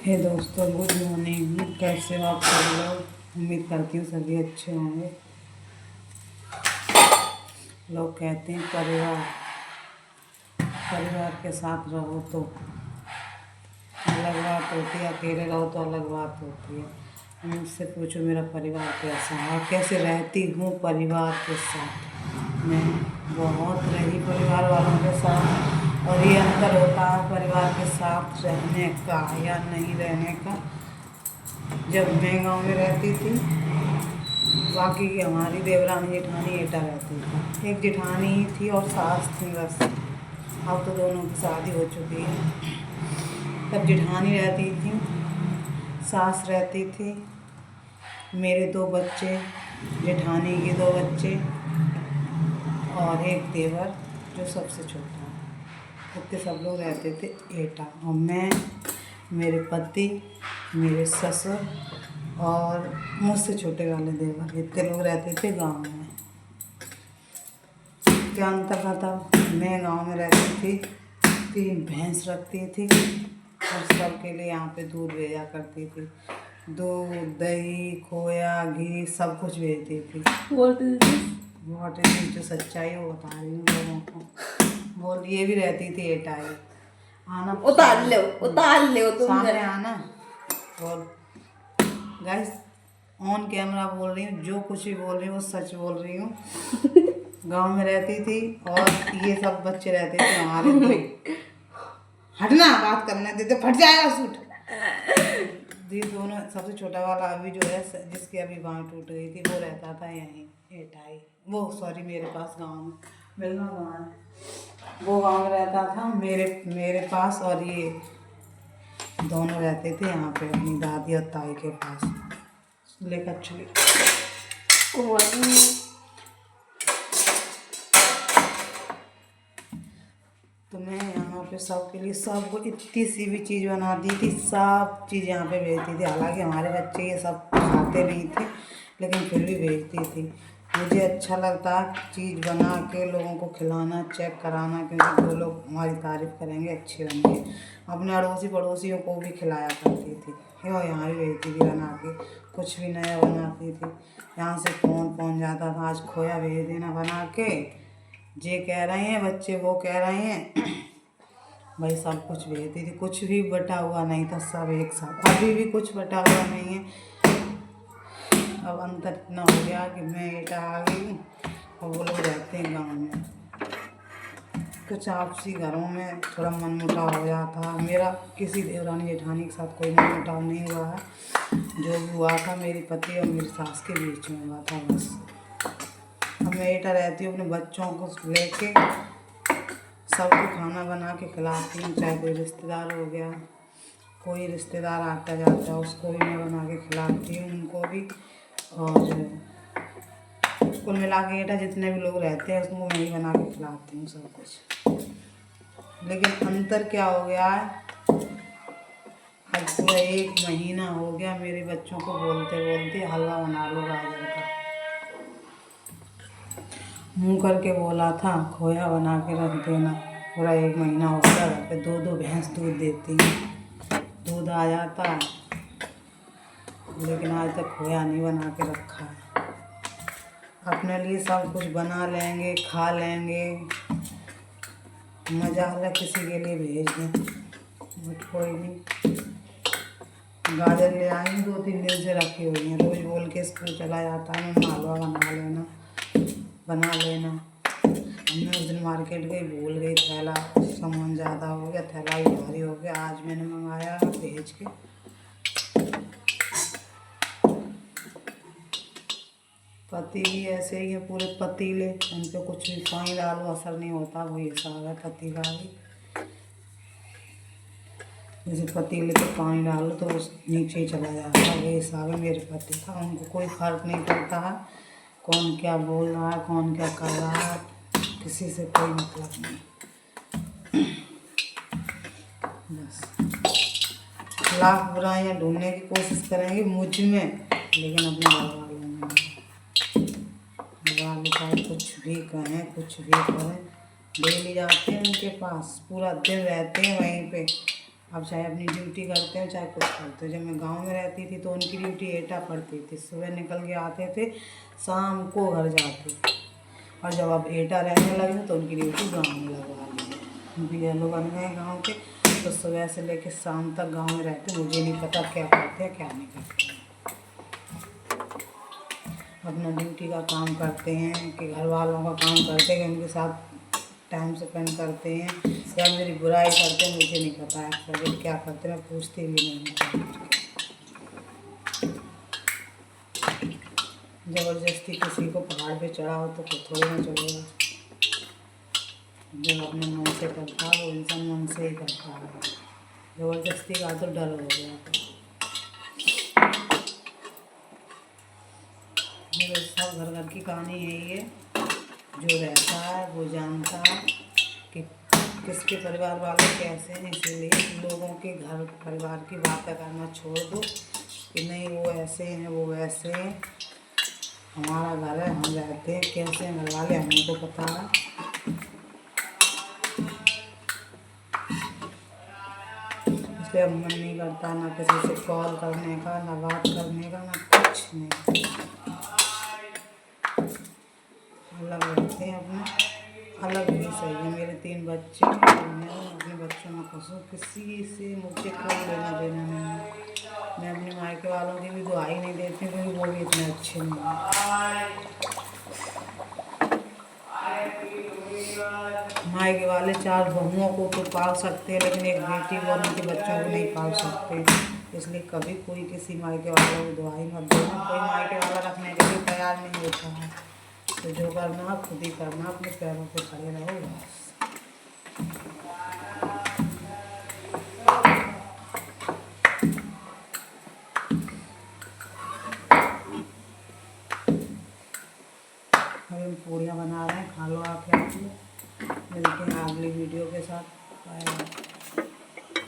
हे दोस्तों, good morning. कैसे हो आप सब लोग? उम्मीद करती हूँ सभी अच्छे होंगे। लोग कहते हैं परिवार के साथ रहो तो अलग बात होती है, अकेले रहो तो अलग बात होती है। मुझसे पूछो मेरा परिवार कैसा है, कैसे रहती हूँ परिवार के साथ। मैं बहुत रही परिवार वालों के साथ, और ये अंतर होता है परिवार के साथ रहने का या नहीं रहने का। जब मैं गांव में रहती थी, बाकी की हमारी देवरानी जेठानी एटा रहती थी। एक जेठानी ही थी और सास थी बस। अब तो दोनों की शादी हो चुकी है। तब जेठानी रहती थी, सास रहती थी, मेरे 2 बच्चे, जेठानी के 2 बच्चे और एक देवर जो सबसे छोटा है। इतने सब लोग रहते थे एटा। और मैं, मेरे पति, मेरे ससुर और मुझसे छोटे वाले देवर, इतने लोग रहते थे गांव में। क्या अंतर था? मैं गांव में रहती थी, 3 भैंस रखती थी और सबके लिए यहाँ पे दूध भेजा करती थी। दूध, दही, खोया, घी सब कुछ भेजती थी। वॉट इज जो सच्चाई है वो बता रही हूँ लोगों को। बोल ये भी रहती थी एटाई। आना, उतार ले तुम सामने आना। बोल गाइस, ऑन कैमरा बोल रही हूँ, जो कुछ भी बोल रही हूँ वो सच बोल रही हूँ। गांव में रहती थी और ये सब बच्चे रहते थे हमारे 2। हटना, बात करने देते, फट जाएगा सूट। ये दोनों, सबसे छोटा वाला अभी जो है, जिसकी अभी बाँह टूट गई थी, वो रहता था यहीं एटाई। वो सॉरी, मेरे पास गांव में मिलना गाँव है। वो गाँव में रहता था मेरे पास, और ये दोनों रहते थे यहाँ पे अपनी दादी और ताई के पास। लेकर चली तो मैं यहाँ पे सबके लिए सबको इतनी सी भी चीज़ बनाती थी, सब चीज़ यहाँ पे भेजती थी। हालांकि हमारे बच्चे ये सब खाते नहीं थे, लेकिन फिर भी भेजती थी। मुझे अच्छा लगता चीज़ बना के लोगों को खिलाना, चेक कराना, क्योंकि वो लोग हमारी तारीफ़ करेंगे, अच्छी बनेंगे। अपने अड़ोसी पड़ोसियों को भी खिलाया करती थी, यहाँ भी भेजती थी बना के। कुछ भी नया बनाती थी, यहाँ से फ़ोन पहुँच जाता था, आज खोया भेज देना बना के। जे कह रहे हैं बच्चे, वो कह रहे हैं भाई, सब कुछ भेजती थी। कुछ भी बटा हुआ नहीं था, सब एक साथ। अभी भी कुछ बटा हुआ नहीं है। अब अंतर इतना हो गया कि मैं एटा आ गई हूँ और वो लोग रहते हैं गाँव में। कुछ आपसी घरों में थोड़ा मनमुटाव हो जाता। मेरा किसी देवरानी जेठानी के साथ कोई मनमुटाव नहीं हुआ है। जो भी हुआ था मेरे पति और मेरी सास के बीच में हुआ था बस। अब मैं एटा रहती हूँ, अपने बच्चों को लेके सबको खाना बना के खिलाती हूँ। चाहे कोई रिश्तेदार हो गया, कोई रिश्तेदार आता जाता है, उसको भी मैं बना के खिलाती हूँ, उनको भी। और कुल मिला के एटा जितने भी लोग रहते हैं उसको मैं ही बना के खिलाती हूँ सब कुछ। लेकिन अंतर क्या हो गया है, अब पूरा 1 महीना हो गया मेरे बच्चों को बोलते बोलते हलवा बना लो गाजर का। मुँह करके बोला था खोया बना के रख देना। पूरा 1 महीना हो गया, घर पे 2 भैंस दूध देती हैं, दूध आ जाता है, लेकिन आज तक खोया नहीं बना के रखा है। अपने लिए सब कुछ बना लेंगे, खा लेंगे, मजा अलग, किसी के लिए भेज दें बट कोई नहीं। गाजर ले आई 2-3 दिन से रखी हुई हैं, रोज़ बोल के स्कूल चला जाता है मम्मा हलवा बना लेना। हमने उस दिन मार्केट गई, भूल गई, थैला सामान ज़्यादा हो गया, थैला ही भारी हो गया। आज मैंने मंगाया भेज के। पति भी ऐसे ही है, पूरे पतीले, उन पर कुछ भी पानी डालो असर नहीं होता, वही हिसाब है पति का भी। जैसे पतीले पे पानी डालो तो उस नीचे ही चला जाता है, वही हिसाब है मेरे पति का। उनको कोई फर्क नहीं पड़ता है कौन क्या बोल रहा है, कौन क्या कर रहा है, किसी से कोई मतलब नहीं। बस लाख बुराइयाँ ढूंढने की कोशिश करेंगे मुझ में, लेकिन अपने घर वालों में चाहे कुछ भी कहें, कुछ भी करें, डेली जाते हैं उनके पास, पूरा दिन रहते हैं वहीं पे, अब चाहे अपनी ड्यूटी करते हो चाहे कुछ करते हो। जब मैं गांव में रहती थी तो उनकी ड्यूटी एटा पड़ती थी, सुबह निकल के आते थे, शाम को घर जाते। और जब अब एटा रहने लगे तो उनकी ड्यूटी गाँव में लगवा ली। बीएलओ बन गए गाँव के, तो सुबह से लेकर शाम तक गाँव में रहते। मुझे नहीं पता क्या करते हैं क्या नहीं करते हैं। अपना ड्यूटी का काम करते हैं कि घर वालों का काम करते हैं कि उनके साथ टाइम स्पेंड करते हैं या मेरी बुराई करते हैं, मुझे नहीं पता है एक्चुअली क्या करते हैं। मैं पूछती भी नहीं हूँ। ज़बरदस्ती किसी को पहाड़ पे चढ़ाओ तो कोई थोड़ी ना चढ़ेगा। जो अपने मन से करता है वो इंसान मन से ही करता है। ज़बरदस्ती का तो डर हो गया। मेरे सब घर घर की कहानी यही है। जो रहता है वो जानता है कि किसके परिवार वाले कैसे हैं। इसीलिए लोगों के घर परिवार की बातें करना छोड़ दो कि नहीं वो ऐसे हैं वो वैसे हैं। हमारा घर है, हम रहते हैं, कैसे हैं घर वाले हमको पता है। इसलिए अब मन नहीं करता ना किसी से कॉल करने का, ना बात करने का, ना कुछ नहीं। अलग रहते हैं अपना, अलग ही सही है। मेरे 3 बच्चे हैं, मैं अपने बच्चों में खुश हूँ। किसी से मुझे कोई लेना देना नहीं है। मैं अपने मायके वालों की भी दुआई नहीं देती क्योंकि वो भी इतने अच्छे नहीं हैं। मायके वाले 4 बहुओं को तो पाल सकते हैं लेकिन एक बेटी और उनके बच्चों को नहीं पाल सकते। इसलिए कभी कोई किसी मायके वालों को दुआई मत देना। कोई मायके वाला रखने के लिए तैयार नहीं होता है। तो जो करना खुद ही करना, अपने पैरों पे खड़े रहो बस। अभी हम पूड़ियाँ बना रहे हैं, खा लो आके आप लोग। मिलते हैं अगली वीडियो के साथ। Bye bye.